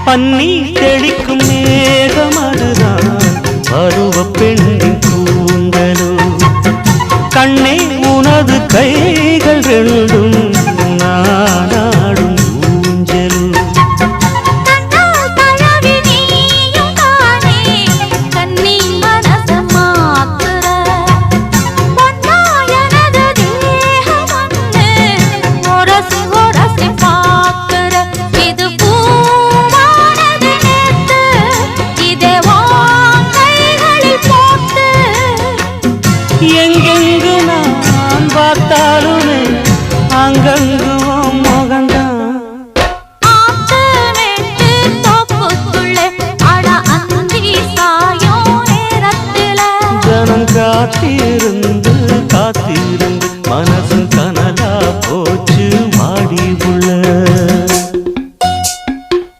பன்னீர் தெளிக்கும் மேகம் அதுதான் பருவ பெண்ணின் கூந்தலோ கண்ணே உனது கைகள் ரெண்டும்